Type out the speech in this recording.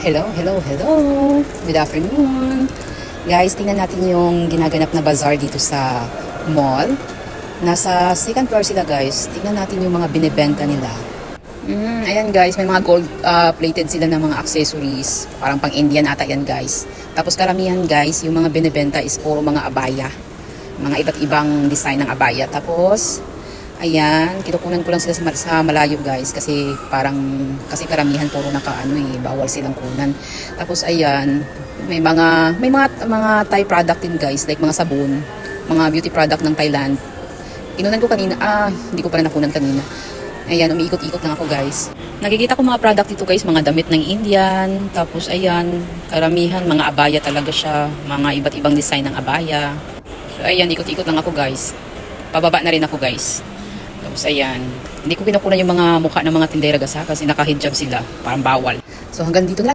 Hello, hello, hello. Good afternoon. Guys, tingnan natin yung ginaganap na bazaar dito sa mall. Nasa second floor sila guys. Tingnan natin yung mga binibenta nila. Ayan guys, may mga gold plated sila ng mga accessories. Parang pang Indian ata yan guys. Tapos karamihan guys, yung mga binibenta is puro mga abaya. Mga iba't ibang design ng abaya. Tapos, ayan, kinukunan ko lang sila sa malayo guys. Kasi karamihan puro bawal silang kunan. Tapos ayan, may mga Thai product din guys. Like mga sabon, mga beauty product ng Thailand. Kinunan ko kanina, hindi ko pala nakunan kanina. Ayan, umiikot-ikot lang ako guys. Nakikita ko mga product dito guys, mga damit ng Indian. Tapos ayan, karamihan mga abaya talaga siya. Mga iba't ibang design ng abaya. So ayan, ikot-ikot lang ako guys. Pababa na rin ako guys. Tapos ayan, hindi ko kinukunan yung mga mukha ng mga tindera gasa kasi naka-hijab sila. Parang bawal. So hanggang dito lang.